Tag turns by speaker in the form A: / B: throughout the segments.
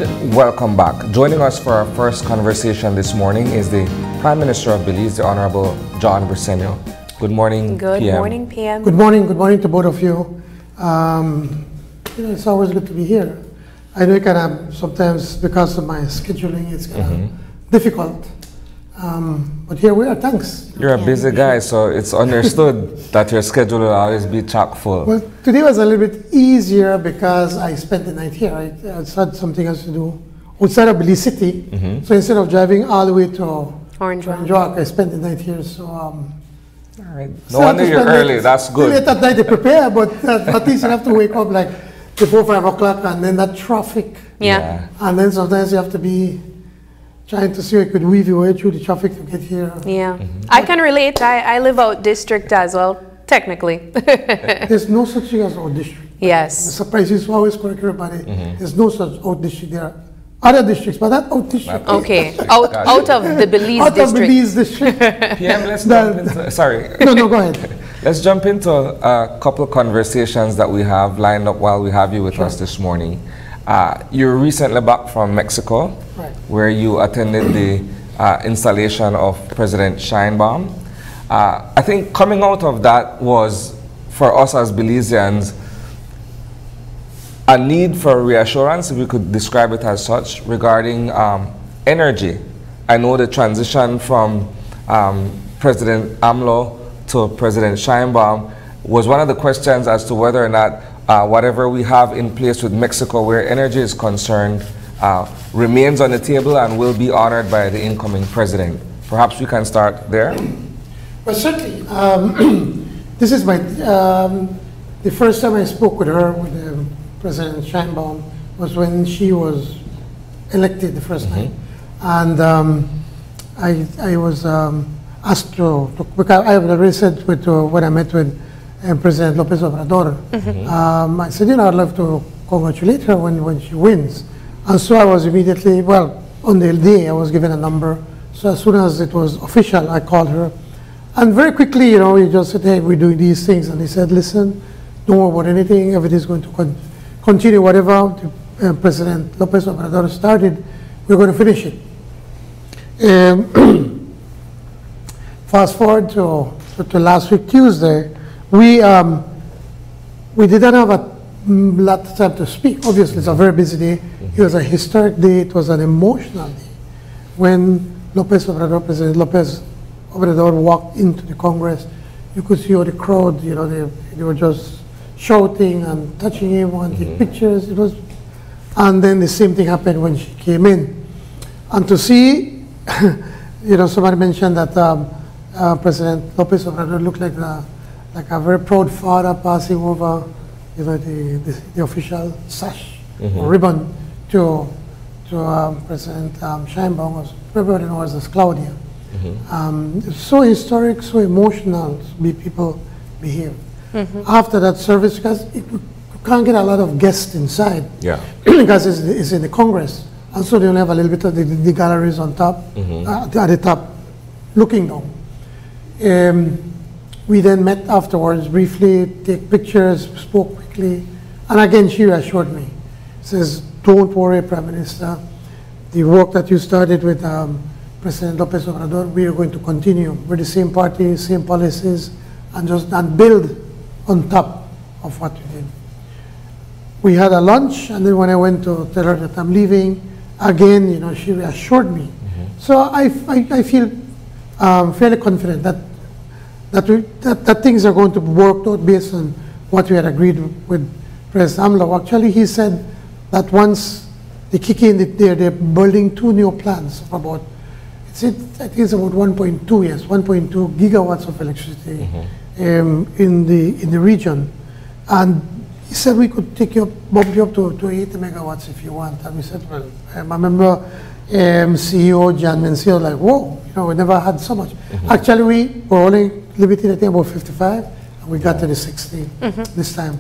A: And welcome back. Joining us for our first conversation this morning is the Prime Minister of Belize, the Honorable John Briceño. Good morning,
B: Good
A: PM.
B: morning, PM.
C: Good morning to both of you. It's always good to be here. I know it kind of sometimes because of my scheduling, it's kind of difficult. But here we are, thanks.
A: You're a busy guy, so it's understood that your schedule will always be chock full.
C: Well, today was a little bit easier because I spent the night here. I had something else to do outside of Belize City. So instead of driving all the way to
B: Orange
C: Rock, I spent the night here. So,
A: all right. No wonder you're early. That's good.
C: Late at night to prepare, but at least you have to wake up like before 5 o'clock, and then that traffic.
B: Yeah.
C: And then sometimes you have to be trying to see if you could weave your way through the traffic to get here.
B: Yeah. I can relate. I live out district as well, technically.
C: There's no such thing as out district.
B: Yes.
C: The surprise is always correct everybody. There's no such out district. There are other districts, but that out district.
B: Okay. Out of the Belize
C: Out
B: district.
C: of Belize district.
A: PM, let's jump into, sorry.
C: No, go ahead.
A: Let's jump into a couple of conversations that we have lined up while we have you with us this morning. You're recently back from Mexico,
C: Right.
A: where you attended the installation of President Sheinbaum. I think coming out of that was, for us as Belizeans, a need for reassurance, if we could describe it as such, regarding energy. I know the transition from President AMLO to President Sheinbaum was one of the questions as to whether or not whatever we have in place with Mexico where energy is concerned remains on the table and will be honored by the incoming president. Perhaps we can start there.
C: Well, certainly. This is my the first time I spoke with her, with President Sheinbaum, was when she was elected the first time, and I was asked to because I already said when I met with President Lopez Obrador, I said, I'd love to congratulate her when she wins. And so I was immediately, well, on the day I was given a number. So as soon as it was official, I called her. And very quickly, he just said, hey, we're doing these things. And he said, listen, don't worry about anything. Everything's going to continue whatever President Lopez Obrador started. We're going to finish it. Fast forward to last week, Tuesday. We didn't have a lot of time to speak. Obviously, it's a very busy day. It was a historic day. It was an emotional day. When President Lopez Obrador walked into the Congress, you could see all the crowd, they were just shouting and touching him, wanting pictures. And then the same thing happened when she came in. And to see, somebody mentioned that President Lopez Obrador looked like a very proud father passing over, the official sash or ribbon to President Sheinbaum, was everybody knows as Claudia. It's so historic, so emotional to be people behave. After that service, because you can't get a lot of guests inside, because it's in the Congress, and so they only have a little bit of the galleries on top, at the top, looking down. We then met afterwards briefly, take pictures, spoke quickly, and again she reassured me. Says, don't worry, Prime Minister, the work that you started with President Lopez Obrador, we are going to continue. We're the same party, same policies, and build on top of what we did. We had a lunch, and then when I went to tell her that I'm leaving, again, she reassured me. So I feel fairly confident that things are going to work out based on what we had agreed with President AMLO. Actually, he said that once they kick in, they're building 2 new plants of about, I think it's about 1.2 gigawatts of electricity in the region. And he said we could bump you up to 80 megawatts if you want. And we said, well, I remember CEO Jan Mencio like, whoa, we never had so much. Actually, we were only limited, I think, about 55, and we got to the 60 this time.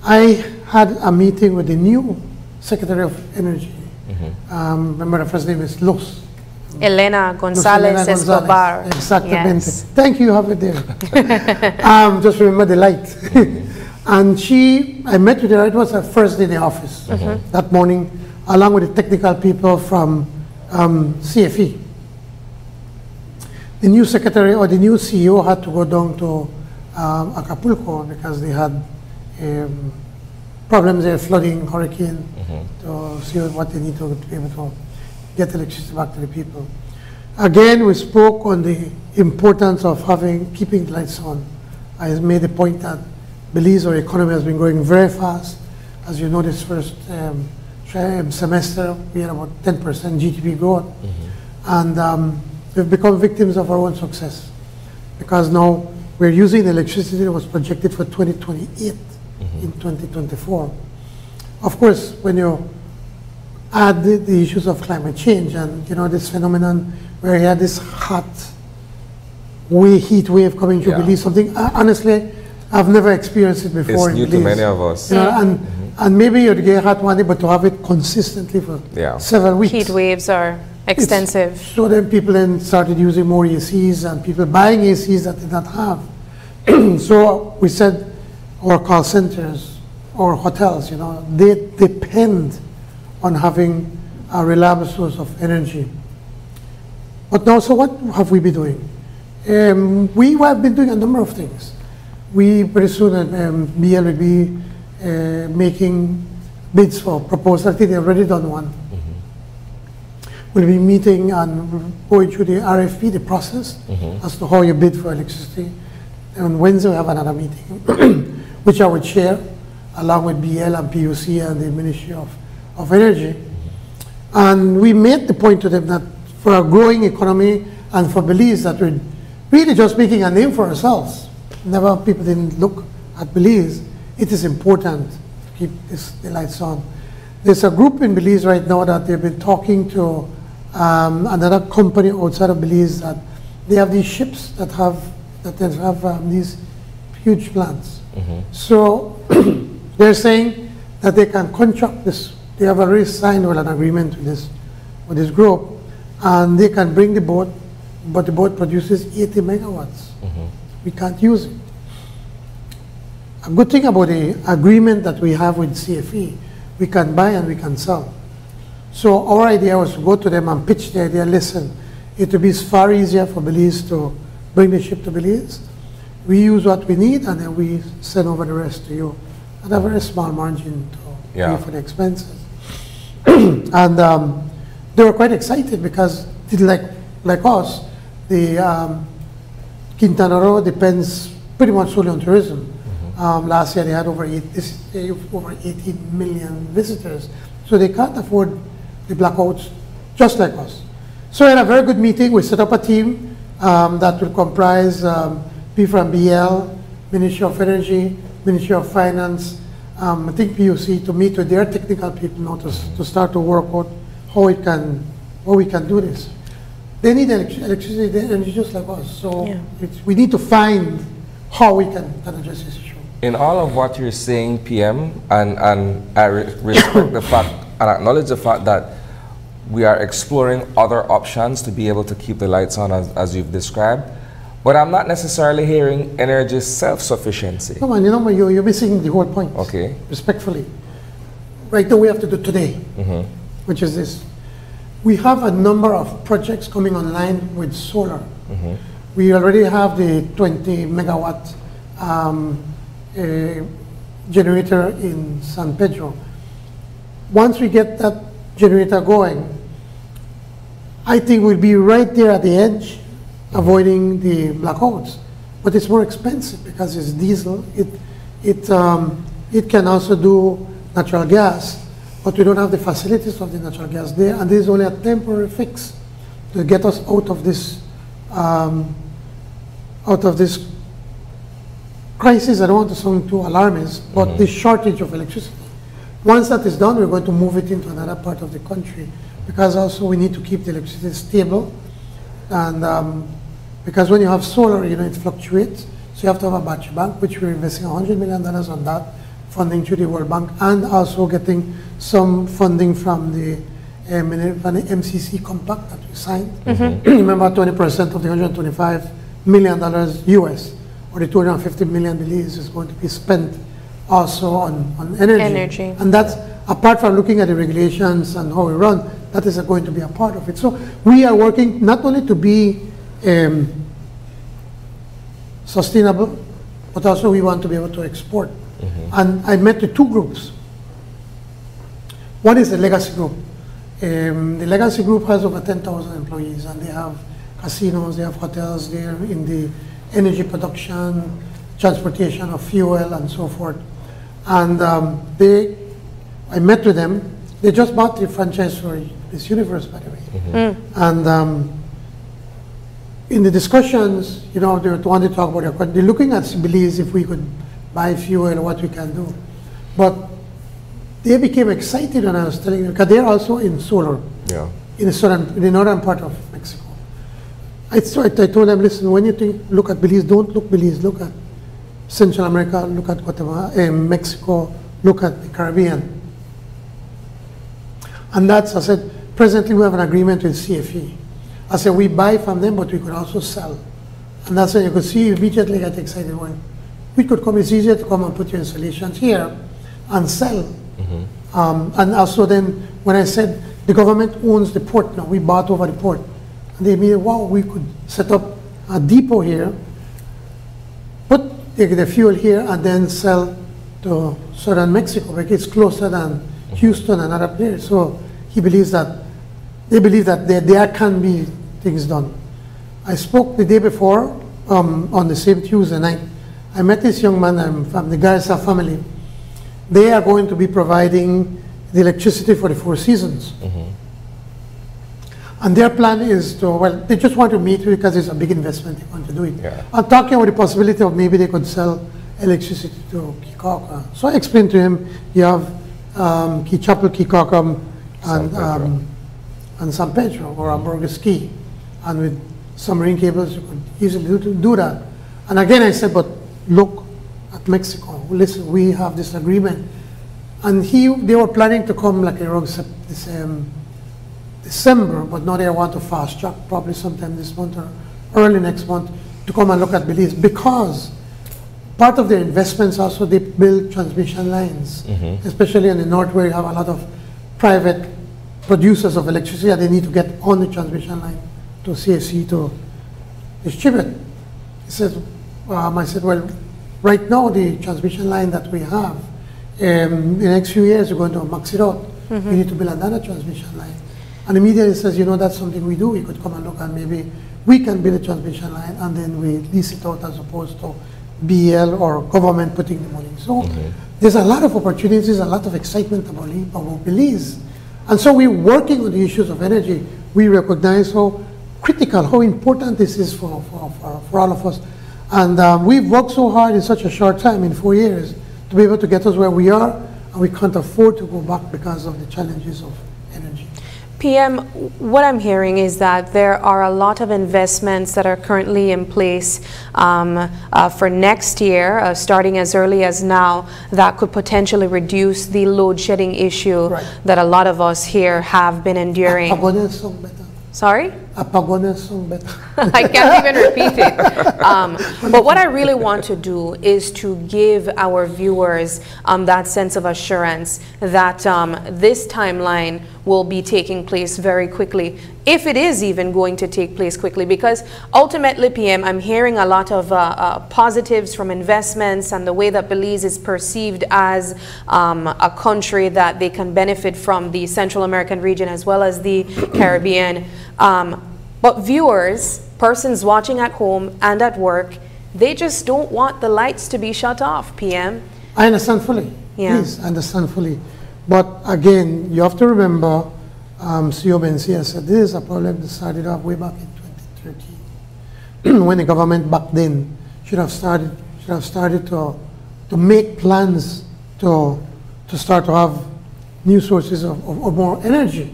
C: I had a meeting with the new Secretary of Energy. Remember, the first name is
B: Elena Gonzalez Escobar.
C: Exactamente.
B: Yes.
C: Thank you, you have it there. Just remember the light. And I met with her, it was her first day in the office that morning, along with the technical people from CFE. The new secretary or the new CEO had to go down to Acapulco because they had problems there, flooding, hurricane, to see what they need to be able to get electricity back to the people. Again, we spoke on the importance of keeping the lights on. I made the point that Belize, our economy, has been growing very fast. As you know, this first semester, we had about 10% GDP growth. And we've become victims of our own success because now we're using the electricity that was projected for 2028 in 2024. Of course, when you add the issues of climate change and this phenomenon where you had this hot heat wave coming through Belize, something honestly I've never experienced it before.
A: It's new to many of us.
C: And maybe you'd get hot one day, but to have it consistently for several weeks.
B: Heat waves are extensive.
C: So then people then started using more ACs and people buying ACs that did not have. So we said our call centers or hotels, they depend on having a reliable source of energy. But now, so what have we been doing? We have been doing a number of things. We very soon BL will be making bids for proposals. I think they've already done one. We'll be meeting and going through the RFP, the process, as to how you bid for electricity. And on Wednesday we have another meeting, which I would chair, along with BL and PUC and the Ministry of Energy. And we made the point to them that for a growing economy and for Belize, that we're really just making a name for ourselves. Never people didn't look at Belize. It is important to keep the lights on. There's a group in Belize right now that they've been talking to another company outside of Belize that they have these ships that have these huge plants. So they're saying that they can contract this. They have already signed an agreement with this group, and they can bring the boat, but the boat produces 80 megawatts. We can't use it. A good thing about the agreement that we have with CFE, we can buy and we can sell. So our idea was to go to them and pitch the idea, listen, it will be far easier for Belize to bring the ship to Belize. We use what we need and then we send over the rest to you at a very small margin to pay for the expenses. And they were quite excited because, like us, the Quintana Roo depends pretty much solely on tourism. Last year they had over 18 million visitors, so they can't afford the blackouts just like us. So we had a very good meeting. We set up a team that will comprise people from BL, Ministry of Energy, Ministry of Finance, I think PUC, to meet with their technical people now to start to work out how we can do this. They need electricity and energy just like us, so we need to find how we can address this issue.
A: In all of what you're saying, PM, and I respect the fact and acknowledge the fact that we are exploring other options to be able to keep the lights on as you've described, but I'm not necessarily hearing energy self-sufficiency.
C: No, man, you're missing the whole point.
A: Okay. Respectfully.
C: Right now we have to do today, which is this. We have a number of projects coming online with solar. We already have the 20 megawatt generator in San Pedro. Once we get that generator going, I think we'll be right there at the edge, avoiding the blackouts. But it's more expensive because it's diesel. It can also do natural gas, but we don't have the facilities of the natural gas there, and this is only a temporary fix to get us out of this crisis. I don't want to sound too alarmist, but the shortage of electricity. Once that is done, we're going to move it into another part of the country, because also we need to keep the electricity stable, and because when you have solar, it fluctuates, so you have to have a battery bank, which we're investing $100 million on that, funding through the World Bank, and also getting some funding from the MCC compact that we signed. Remember, 20% of the $125 million US, or the $250 million Belize, is going to be spent also on energy. And that's, apart from looking at the regulations and how we run, that is going to be a part of it. So we are working not only to be sustainable, but also we want to be able to export. And I met the two groups. One is the legacy group. The legacy group has over 10,000 employees, and they have casinos, they have hotels, they're in the energy production, transportation of fuel, and so forth. And I met with them. They just bought the franchise for this universe, by the way. And in the discussions, you know, they wanted to talk about it. They're looking at Belize if we could buy fuel, what we can do. But they became excited when I was telling them, because they're also in solar, in the northern part of Mexico. I told them, listen, when you look at Belize, don't look Belize, look at Central America, look at Guatemala, Mexico, look at the Caribbean. And that's, I said, presently we have an agreement with CFE. I said, we buy from them, but we could also sell. And that's when you could see immediately get excited when we could come. It's easier to come and put your installations here and sell. And also then, when I said the government owns the port now, we bought over the port. And they made, wow, we could set up a depot here, put the fuel here, and then sell to southern Mexico, because it's closer than Houston and other places. So he believes that, they believe that there can be things done. I spoke the day before, on the same Tuesday night. I met this young man from the Garza family. They are going to be providing the electricity for the 4 seasons. And their plan is to, well, they just want to meet because it's a big investment, they want to do it. I'm talking about the possibility of maybe they could sell electricity to Kikoka. So I explained to him, you have Chapel, Kikoka, and San Pedro, or Ambergris Key. And with submarine cables, you could easily do that. And again, I said, but look at Mexico. Listen, we have this agreement. And they were planning to come like around December, but now they want to fast track, probably sometime this month or early next month, to come and look at Belize, because part of their investments also, they build transmission lines, especially in the north where you have a lot of private producers of electricity, and they need to get on the transmission line to CSE to distribute. He says, I said, well, right now the transmission line that we have, in the next few years we're going to max it out. We need to build another transmission line. And immediately says, you know, that's something we do. We could come and look, and maybe we can build a transmission line and then we lease it out as opposed to BL or government putting the money. So there's a lot of opportunities, a lot of excitement about Belize. And so we're working on the issues of energy. We recognize how critical, how important this is for all of us. And we've worked so hard in such a short time, in 4 years, to be able to get us where we are, and we can't afford to go back because of the challenges of energy.
B: PM, what I'm hearing is that there are a lot of investments that are currently in place for next year, starting as early as now, that could potentially reduce the load shedding issue that a lot of us here have been enduring. Sorry? I can't even repeat it. But what I really want to do is to give our viewers that sense of assurance that this timeline will be taking place very quickly, if it is even going to take place quickly, because ultimately, PM, I'm hearing a lot of positives from investments and the way that Belize is perceived as a country that they can benefit from, the Central American region as well as the Caribbean. But viewers, persons watching at home and at work, they just don't want the lights to be shut off, PM.
C: I understand fully. Please, I understand fully. But again, you have to remember, CEO Bensia said this is a problem that started off way back in 2013, when the government back then should have started to make plans to start to have new sources of more energy.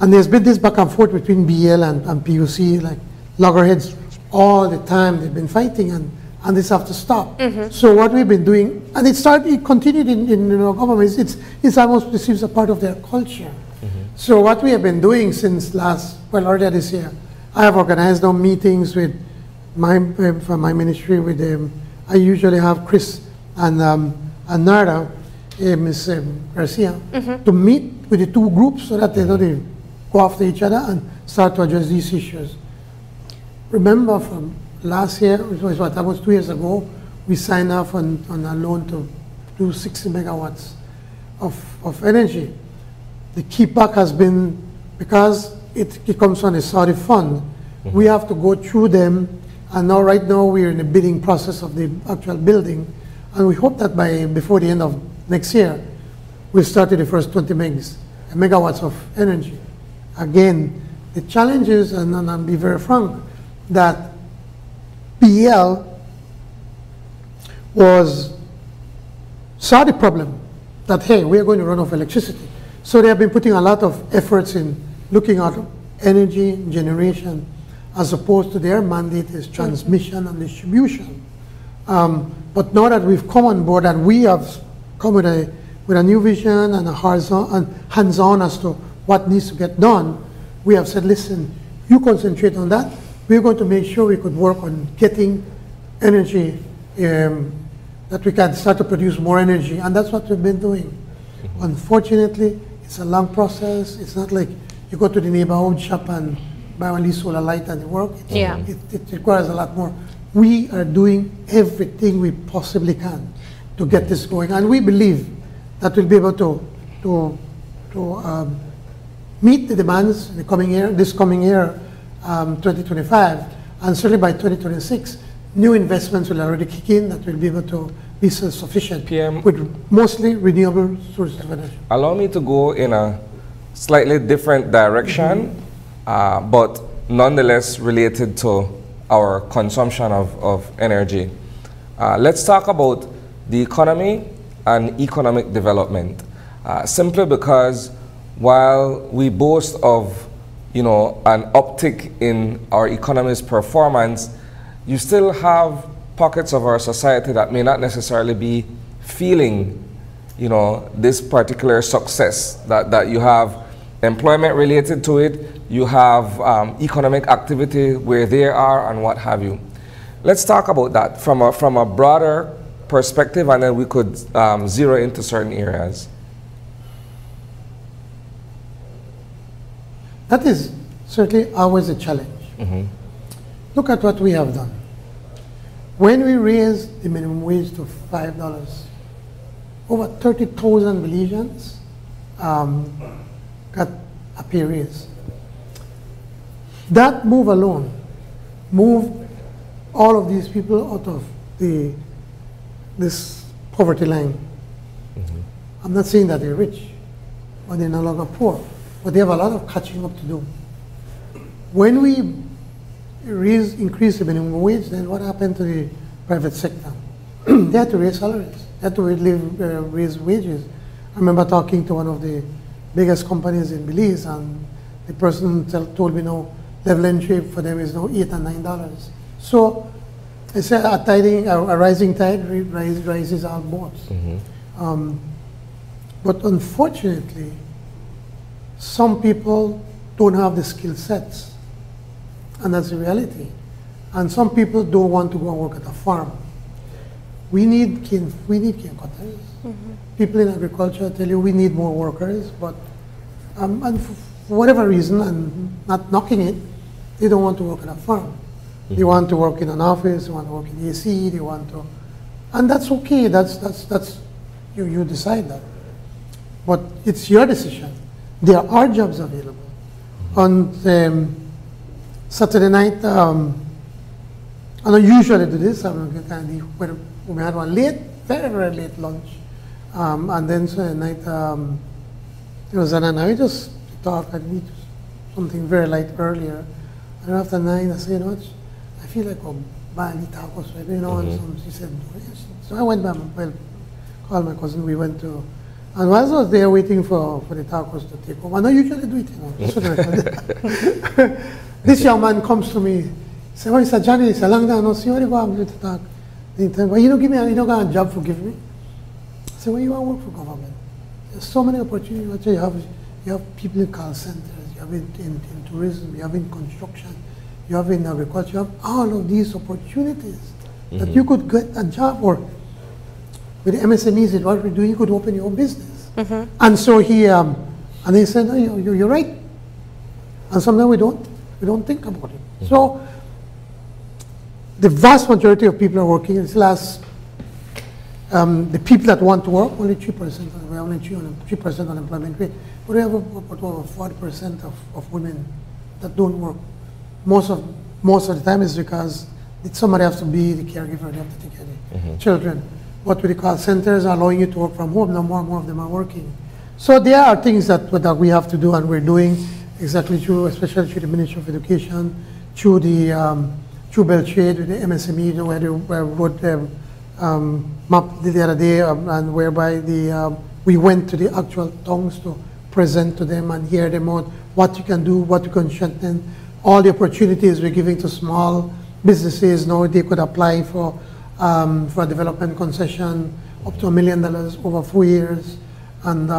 C: And there's been this back and forth between BL and PUC, like loggerheads all the time. They've been fighting, and this have to stop. So what we've been doing, and it continued in government. It's almost perceived as a part of their culture. So what we have been doing since earlier this year, I have organized meetings with from my ministry with I usually have Chris and NARA, Ms. Briceño, to meet with the two groups so that they go after each other and start to address these issues. Remember from last year, which was what, almost 2 years ago, we signed off on a loan to do 60 megawatts of energy. The kickback has been, because it comes from a Saudi fund, we have to go through them, and now right now we're in the bidding process of the actual building, and we hope that before the end of next year, we'll start with the first 20 megawatts of energy. Again, the challenge is, and I'll be very frank, that PL saw the problem that, hey, we're going to run off electricity. So they have been putting a lot of efforts in looking at energy generation, as opposed to their mandate is transmission and distribution. But now that we've come on board and we have come with a new vision and a hands-on as to what needs to get done, we have said, listen, you concentrate on that. We're going to make sure we could work on getting energy, that we can start to produce more energy, and that's what we've been doing. Unfortunately, it's a long process. It's not like you go to the neighborhood shop and buy one of these solar light and it works. It requires a lot more. We are doing everything we possibly can to get this going, and we believe that we'll be able to meet the demands in the coming year, this coming year, 2025, and certainly by 2026, new investments will already kick in that will be able to be self-sufficient
A: PM,
C: with mostly renewable sources of energy.
A: Allow me to go in a slightly different direction, but nonetheless related to our consumption of energy. Let's talk about the economy and economic development, simply because while we boast of an uptick in our economy's performance, you still have pockets of our society that may not necessarily be feeling this particular success, that you have employment related to it, you have economic activity where they are, and what have you. Let's talk about that from a broader perspective, and then we could zero into certain areas.
C: That is certainly always a challenge. Look at what we have done. When we raised the minimum wage to $5, over 30,000 Belizeans got a pay raise. That move alone moved all of these people out of this poverty line. I'm not saying that they're rich, or they're no longer poor, but they have a lot of catching up to do. When we increase the minimum wage, then what happened to the private sector? They had to raise salaries. They had to raise wages. I remember talking to one of the biggest companies in Belize, and the person told me, no, level entry for them is now $8 and $9. So I said a rising tide rises all boats. But unfortunately, some people don't have the skill sets, and that's the reality. And some people don't want to go and work at a farm. We need cane cutters. People in agriculture tell you we need more workers, but and for whatever reason, and not knocking it, they don't want to work at a farm. They want to work in an office, they want to work in AC, they want to, and that's okay. That's you decide that, but it's your decision. There are jobs available. On Saturday night, and I usually do this. We had one very late lunch, and then Saturday night it was an hour. We just talked and eat something very light earlier. And after 9, I said, you know what? I feel like Bali tacos, right? And she said, yes. So I went back, called my cousin, we went to, and while I was there waiting for the tacos to take over, and I usually do it, This young man comes to me, say, "Oh, Mr. Johnny, it's a long time no see. What do you want me to talk? Well, you don't got a job for giving me." I said, "Well, you want to work for government? There's so many opportunities. You have people in call centers, you have in tourism, you have in construction, you have in agriculture, you have all of these opportunities that you could get a job or." with the MSMEs, what we're doing, you could open your own business. And so he, and he said, no, you're right. And sometimes we don't think about it. So the vast majority of people are working. This last, the people that want to work, only 3%, we're only 3% unemployment rate. But we have about over 40% of women that don't work. Most of the time is because somebody has to be the caregiver, they have to take care of the children. What we call centers are allowing you to work from home. Now more and more of them are working. So there are things that we have to do, and we're doing exactly through, especially through the Ministry of Education, through the through Beltrade with the MSME, where we wrote the map the other day, and whereby we went to the actual towns to present to them and hear them out what you can do, what you can strengthen, all the opportunities we're giving to small businesses. Now they could apply for a development concession up to $1 million over 4 years, and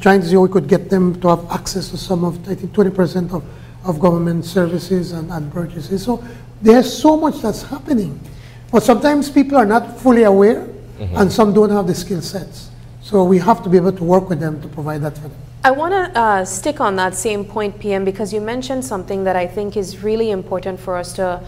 C: trying to see how we could get them to have access to some of, I think, 20% of government services and purchases. So there's so much that's happening, but sometimes people are not fully aware, and some don't have the skill sets. So we have to be able to work with them to provide that for them.
B: I want to stick on that same point, PM, because you mentioned something that I think is really important for us to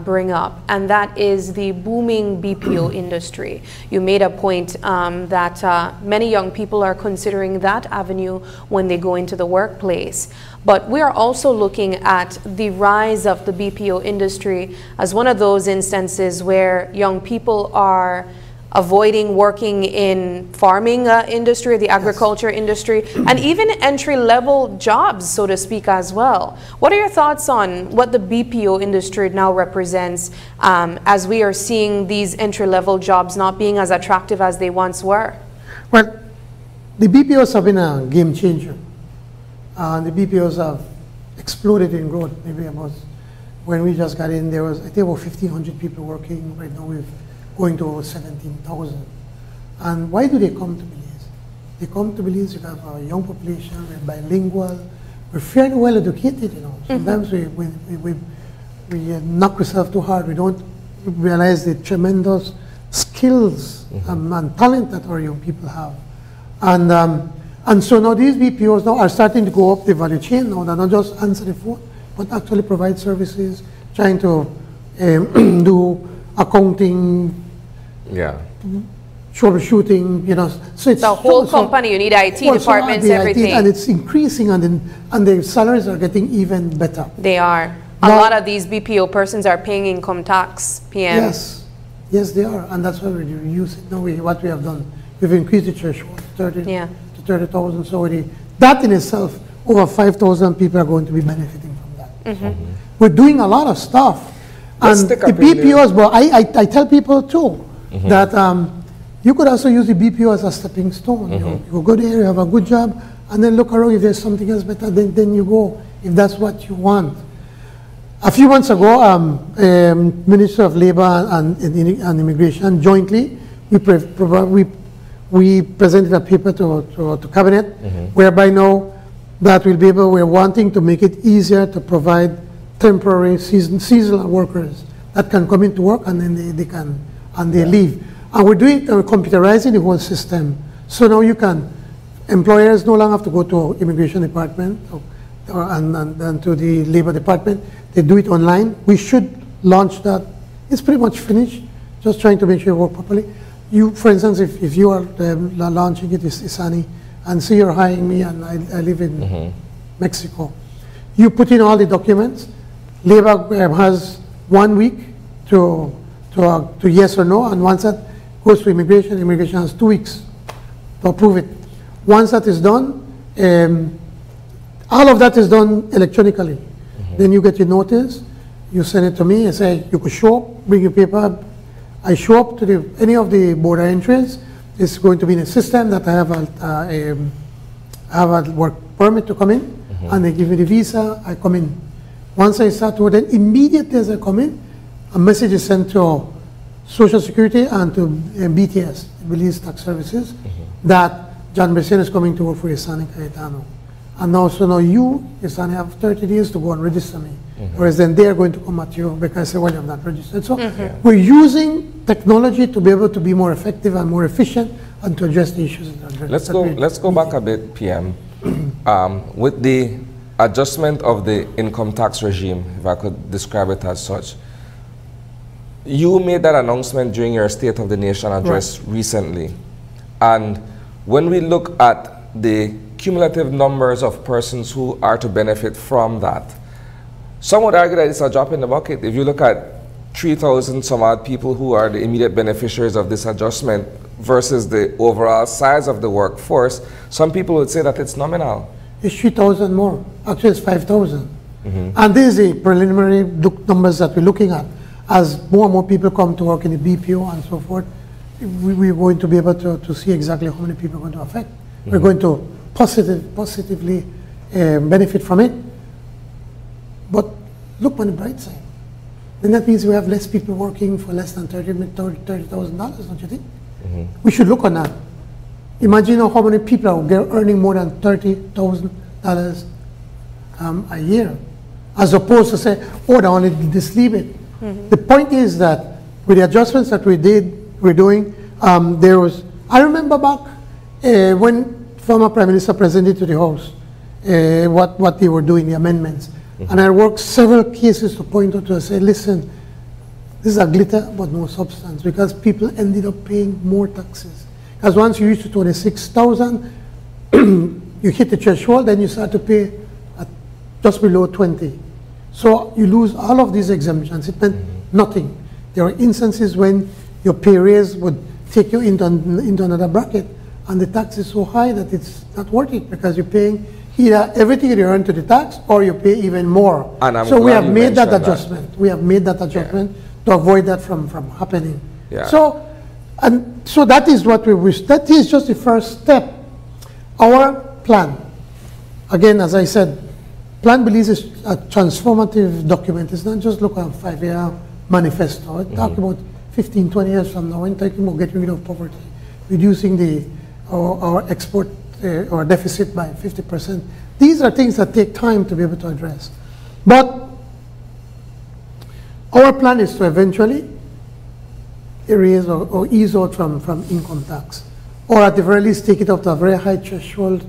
B: bring up, and that is the booming BPO industry. You made a point that many young people are considering that avenue when they go into the workplace. But we are also looking at the rise of the BPO industry as one of those instances where young people are avoiding working in farming industry, the agriculture industry, and even entry-level jobs, so to speak, as well. What are your thoughts on what the BPO industry now represents as we are seeing these entry-level jobs not being as attractive as they once were?
C: Well, the BPOs have been a game changer. The BPOs have exploded in growth. Maybe about, when we just got in, there was, I think, about 1,500 people working. Right now we've going to over 17,000. And why do they come to Belize? They come to Belize because of our young population, we're bilingual, we're fairly well educated, you know. Sometimes we knock ourselves too hard. We don't realize the tremendous skills and talent that our young people have. And so now these BPOs now are starting to go up the value chain now. They're not just answer the phone, but actually provide services, trying to do accounting, troubleshooting, you know. So it's
B: the whole company. You need IT departments, everything.
C: And it's increasing, and the salaries are getting even better.
B: They are. A lot of these BPO persons are paying income tax, PM.
C: Yes, they are, and that's why we use it. Now what we have done, we've increased the threshold to 30,000. So that in itself, over 5,000 people are going to be benefiting from that. We're doing a lot of stuff. And the BPOs, but I tell people too that you could also use the BPO as a stepping stone. You go there, you have a good job, and then look around. If there's something else better, then you go, if that's what you want. A few months ago, Minister of Labor and Immigration jointly, we presented a paper to Cabinet, whereby now that we'll be able, we're wanting to make it easier to provide temporary seasonal workers that can come into work and then they leave. And we're computerizing the whole system. So now employers no longer have to go to Immigration Department and to the Labor Department. They do it online. We should launch that. It's pretty much finished, just trying to make sure it works properly. You, for instance, if you are launching it, Isani, and say you're hiring me and I live in Mexico, you put in all the documents. Labor has 1 week to yes or no, and once that goes to immigration, immigration has 2 weeks to approve it. Once that is done, all of that is done electronically. Then you get your notice, you send it to me, and say you could show up, bring your paper. I show up to any of the border entries. It's going to be in a system that I have a work permit to come in, and they give me the visa, I come in. Once I start to, then immediately as I come in, a message is sent to Social Security and to BTS, Belize Tax Services, that John Briceño is coming to work for Isani Cayetano. And also now you, Isani, have 30 days to go and register me. Whereas then they are going to come at you because they have not registered. So we're using technology to be able to be more effective and more efficient and to address the issues.
A: Let's go back a bit, PM. With the adjustment of the income tax regime, if I could describe it as such, you made that announcement during your State of the Nation address recently. And when we look at the cumulative numbers of persons who are to benefit from that, some would argue that it's a drop in the bucket. If you look at 3,000 some odd people who are the immediate beneficiaries of this adjustment versus the overall size of the workforce, some people would say that it's nominal.
C: It's 3,000 more. Actually, it's 5,000. And these are the preliminary numbers that we're looking at. As more and more people come to work in the BPO and so forth, we're going to be able to see exactly how many people are going to affect. We're going to positively benefit from it. But look on the bright side. Then that means we have less people working for less than $30,000, don't you think? We should look on that. Imagine how many people are earning more than $30,000 a year, as opposed to say, oh, they only just leave it. The point is that with the adjustments that we're doing, there was, I remember back when former Prime Minister presented to the House what they were doing, the amendments. And I worked several cases to point out to say, listen, this is a glitter but no substance, because people ended up paying more taxes. Because once you reach to 26,000, you hit the threshold, then you start to pay at just below 20. So you lose all of these exemptions. It meant nothing. There are instances when your pay raise would take you into another bracket, and the tax is so high that it's not worth it, because you're paying either everything you earn to the tax, or you pay even more.
A: So
C: we have made that adjustment. We have made that adjustment to avoid that from happening. So that is what we wish. That is just the first step. Our plan, again, as I said, Plan Belize is a transformative document. It's not just look at a 5-year manifesto. It's talking about 15, 20 years from now, we're talking about getting rid of poverty, reducing our export or deficit by 50%. These are things that take time to be able to address. But our plan is to eventually erase or ease out from income tax, or at the very least take it up to a very high threshold,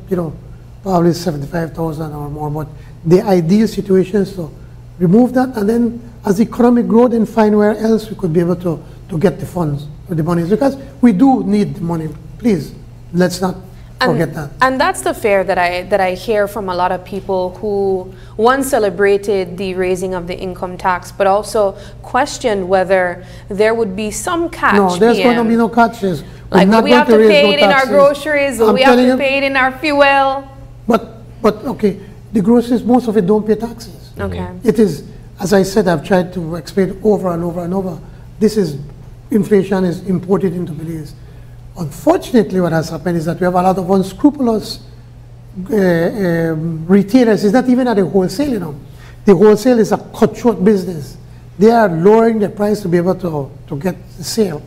C: probably 75,000 or more. But the ideal situation is to remove that, and then as the economy grows, then find where else we could be able to get the funds or the monies, because we do need the money. Please, let's not forget that.
B: And that's the fear that I hear from a lot of people who once celebrated the raising of the income tax, but also questioned whether there would be some catch.
C: No, there's going to be no catches.
B: Like, will we have to pay it in our groceries? Will we have to pay it in our fuel?
C: But okay, the groceries, most of it don't pay taxes.
B: Okay.
C: It is, as I said, I've tried to explain over and over and over. This is, inflation is imported into Belize. Unfortunately, what has happened is that we have a lot of unscrupulous retailers. It's not even at the wholesale, The wholesale is a cutthroat business. They are lowering the price to be able to get the sale.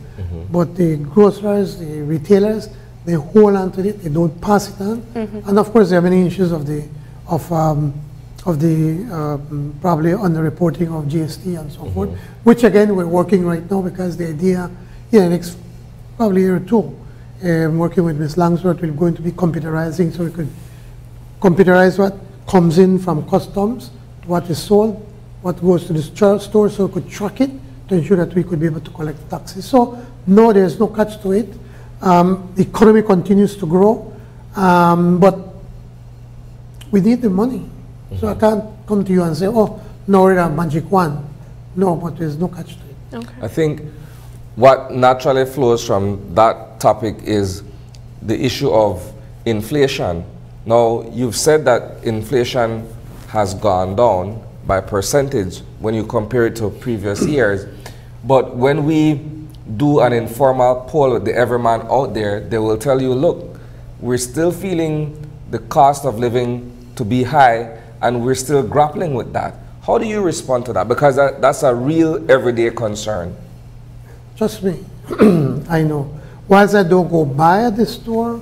C: But the grocers, the retailers, they hold on to it. They don't pass it on. And of course, there are many issues of the probably underreporting of GST and so forth, which again we're working right now, because the idea, next probably year or two, working with Ms. Langsworth, we're going to be computerizing, so we could computerize what comes in from customs, what is sold, what goes to the store, so we could track it to ensure that we could be able to collect taxes. So no, there's no catch to it. The economy continues to grow, but we need the money. So I can't come to you and say, oh, no, we're a magic wand. No, but there's no catch to it.
B: Okay.
A: I think what naturally flows from that topic is the issue of inflation. Now, you've said that inflation has gone down by percentage when you compare it to previous years. But when we do an informal poll with the everyman out there, they will tell you, look, we're still feeling the cost of living to be high, and we're still grappling with that. How do you respond to that? Because that's a real everyday concern. Trust
C: me, I know. Whilst I don't go buy at the store,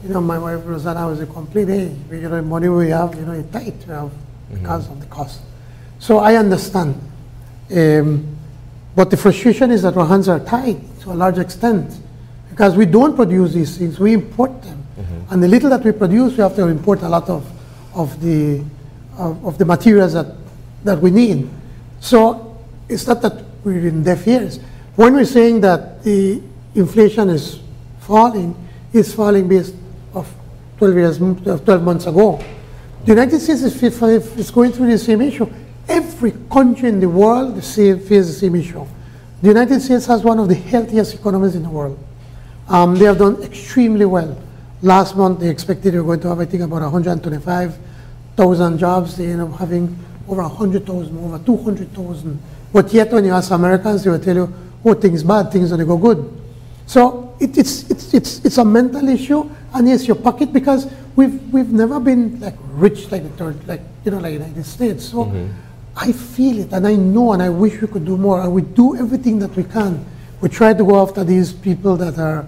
C: my wife Rosanna was a complete, hey, the money we have, it's tight because of the cost. So I understand. But the frustration is that our hands are tied to a large extent because we don't produce these things, we import them. And the little that we produce, we have to import a lot of the materials that we need. So it's not that we're in deaf ears. When we're saying that the inflation is falling, it's falling based of 12 months ago. The United States is going through the same issue. Every country in the world faces the same issue. The United States has one of the healthiest economies in the world. They have done extremely well. Last month, they expected they were going to have, I think, about 125,000 jobs. They ended up having over 100,000, over 200,000. But yet, when you ask Americans, they will tell you, oh, things bad, things don't go good. So it's a mental issue, and it's your pocket because we've never been like rich like like United States. So I feel it, and I know, and I wish we could do more, and we do everything that we can. We try to go after these people that are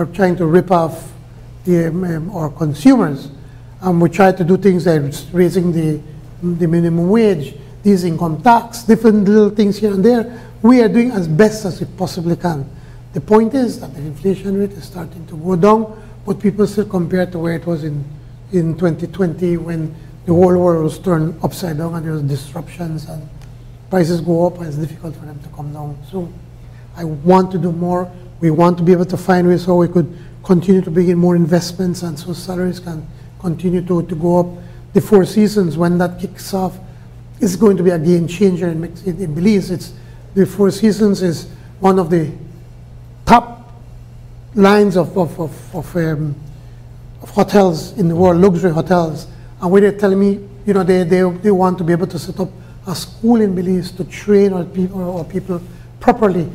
C: trying to rip off our consumers, and we try to do things like raising the minimum wage, these income tax, different little things here and there. We are doing as best as we possibly can. The point is that the inflation rate is starting to go down, but people still compare to where it was in 2020 when the whole world was turned upside down and there was disruptions and prices go up and it's difficult for them to come down. So I want to do more. We want to be able to find ways how we could continue to bring in more investments and so salaries can continue to go up. The Four Seasons, when that kicks off, is going to be a game changer in Belize. The Four Seasons is one of the top lines of hotels in the world, luxury hotels. And when they're telling me, they want to be able to set up a school in Belize to train our people properly.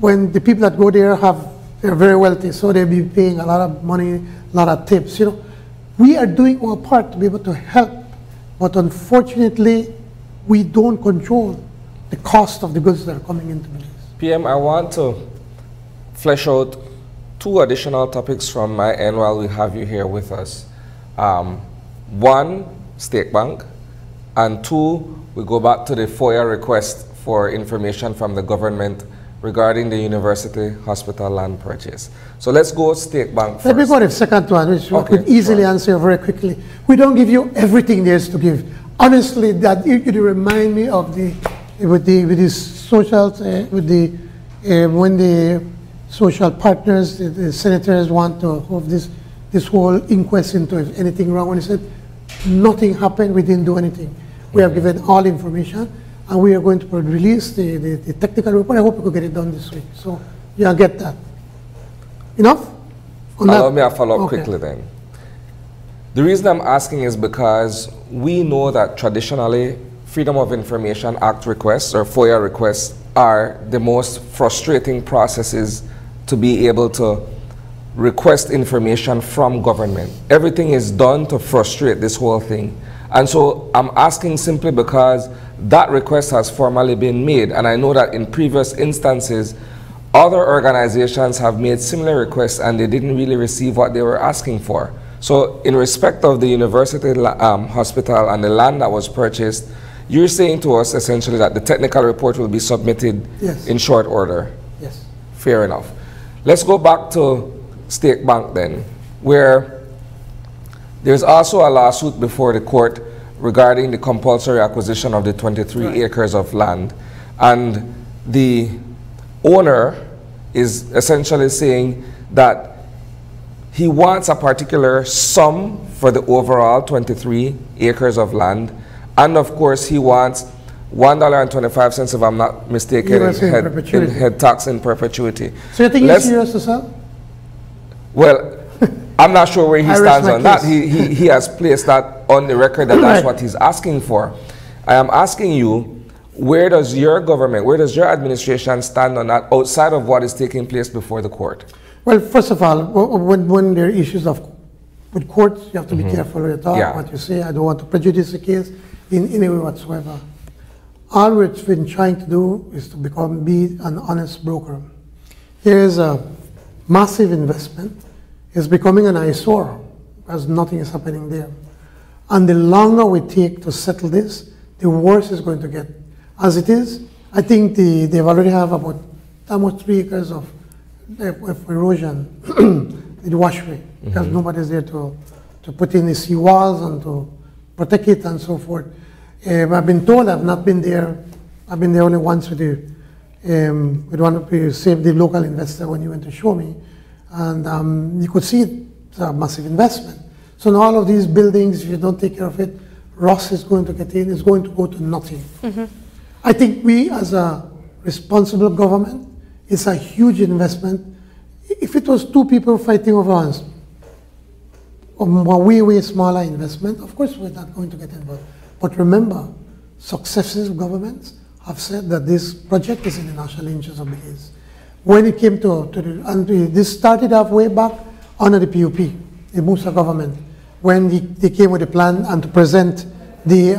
C: When the people that go there they're very wealthy, so they'll be paying a lot of money, a lot of tips. We are doing our part to be able to help, but unfortunately, we don't control the cost of the goods that are coming into Belize.
A: PM, I want to flesh out two additional topics from my end while we have you here with us. One, State Bank, and two, we go back to the FOIA request for information from the government regarding the university hospital land purchase. So let's go State Bank first.
C: Let me go to the second one, which I could easily answer very quickly. We don't give you everything there is to give. Honestly, that you remind me of when the social partners, the senators want to have this whole inquest into if anything wrong. When he said nothing happened, we didn't do anything. We have given all information, and we are going to release the technical report. I hope we could get it done this week. So you'll get that. Enough?
A: Allow me to follow up quickly then. The reason I'm asking is because we know that traditionally Freedom of Information Act requests or FOIA requests are the most frustrating processes to be able to request information from government. Everything is done to frustrate this whole thing. And so I'm asking simply because that request has formally been made, and I know that in previous instances, other organizations have made similar requests and they didn't really receive what they were asking for. So in respect of the university hospital and the land that was purchased, you're saying to us essentially that the technical report will be submitted in short order?
C: Yes.
A: Fair enough. Let's go back to State Bank then, where there's also a lawsuit before the court regarding the compulsory acquisition of the 23 acres of land. And the owner is essentially saying that he wants a particular sum for the overall 23 acres of land. And of course, he wants $1.25, if I'm not mistaken, in head tax in perpetuity.
C: So you think he's serious to sell?
A: Well, I'm not sure where he stands on that. He has placed that on the record that that's what he's asking for. I am asking you, where does your government, where does your administration stand on that outside of what is taking place before the court?
C: Well, first of all, when there are issues with courts, you have to be careful when you talk, what you say. I don't want to prejudice the case in any way whatsoever. All we've been trying to do is to be an honest broker. There is a massive investment. It's becoming an eyesore because nothing is happening there. And the longer we take to settle this, the worse it's going to get. As it is, I think they already have about almost 3 acres of erosion in the washway, because nobody's there to put in the seawalls and to protect it and so forth. I've been told, I've not been there, I've been there only once with one of the local investor when he went to show me, and you could see it's a massive investment. So now all of these buildings, if you don't take care of it, rust is going to get in, it's going to go to nothing. I think we, as a responsible government, it's a huge investment. If it was 2 people fighting over us, a way smaller investment, of course we're not going to get involved. But remember, successive governments have said that this project is in the national interest of Belize. When it came this started off way back under the PUP, the Musa government, when they came with a plan and to present they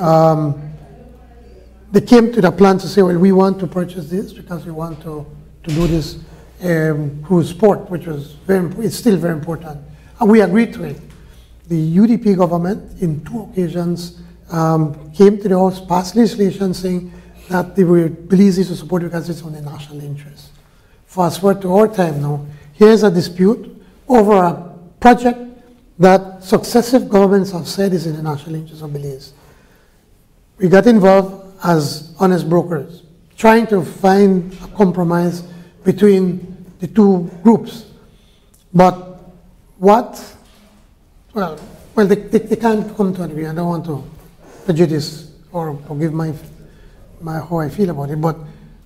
C: came to the plan to say, well, we want to purchase this because we want to do this cruise port, which was it's still very important. And we agreed to it. The UDP government, in 2 occasions, came to the House, passed legislation saying that they were Belize to support because it's on the national interest. Fast forward to our time now, here's a dispute over a project that successive governments have said is in the national interest of Belize. We got involved as honest brokers, trying to find a compromise between the 2 groups. But well, they can't come to an agreement. I don't want to prejudice or give my how I feel about it, but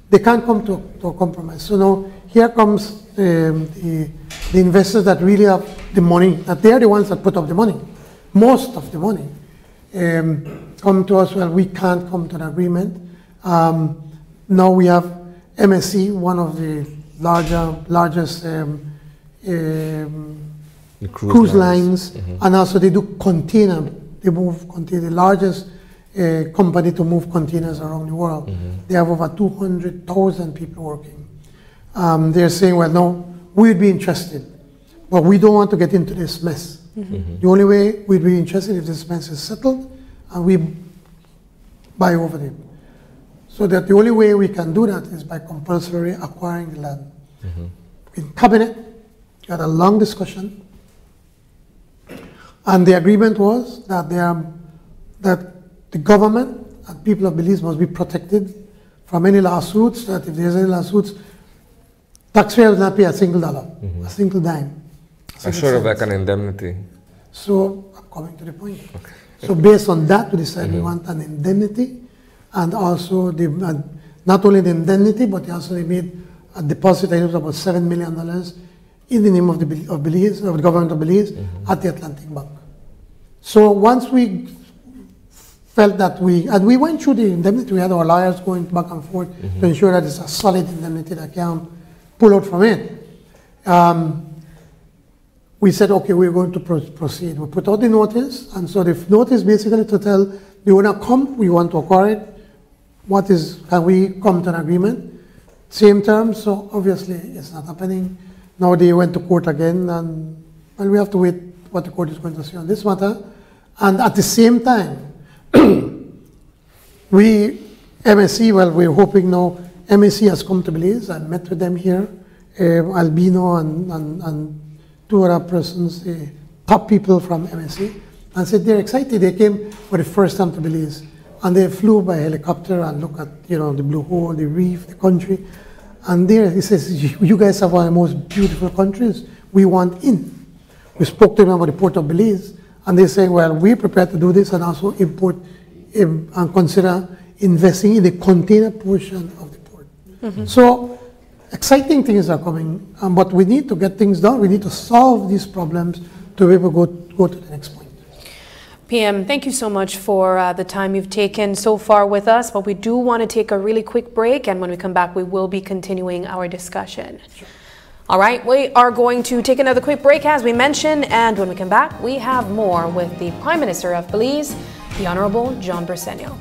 C: they can't come to a compromise. So now here comes the investors that really have the money, that they're the ones that put up the money, most of the money, come to us, well, we can't come to an agreement. Now we have MSC, one of the largest cruise lines, and also they do container. They move container, the largest company to move containers around the world. They have over 200,000 people working. They're saying, well, no, we'd be interested, but we don't want to get into this mess. The only way we'd be interested if this mess is settled and we buy over it. So that the only way we can do that is by compulsory acquiring the land. In cabinet, we had a long discussion, and the agreement was that the government and people of Belize must be protected from any lawsuits, that if there's any lawsuits, taxpayers will not pay a single dollar, a single dime.
A: A sort of like an indemnity.
C: So I'm coming to the point. Okay. So based on that, we decided we want an indemnity, and also not only the indemnity, but also they made a deposit, I think it was about $7 million in the name of Belize, of the government of Belize, at the Atlantic Bank. So once we felt that we went through the indemnity, we had our lawyers going back and forth to ensure that it's a solid indemnity that can pull out from it. We said, okay, we're going to proceed. We put out the notice, and so the notice basically to tell the owner, come, we want to acquire it. Can we come to an agreement? Same terms, so obviously it's not happening. Now they went to court again, and well, we have to wait what the court is going to say on this matter. And at the same time, MSC, well, we're hoping now, MSC has come to Belize. I met with them here, Albino and 2 other persons, the top people from MSC, and said they're excited. They came for the first time to Belize, and they flew by helicopter and looked at, the blue hole, the reef, the country. And there, he says, you guys have one of the most beautiful countries. We want in. We spoke to them about the port of Belize, and they say, well, we're prepared to do this and also import and consider investing in the container portion of the port. So exciting things are coming, but we need to get things done. We need to solve these problems to be able to go to the next point.
B: PM, thank you so much for the time you've taken so far with us, but we do want to take a really quick break, and when we come back, we will be continuing our discussion. Sure. All right, we are going to take another quick break, as we mentioned, and when we come back, we have more with the Prime Minister of Belize, the Honorable John Briceño.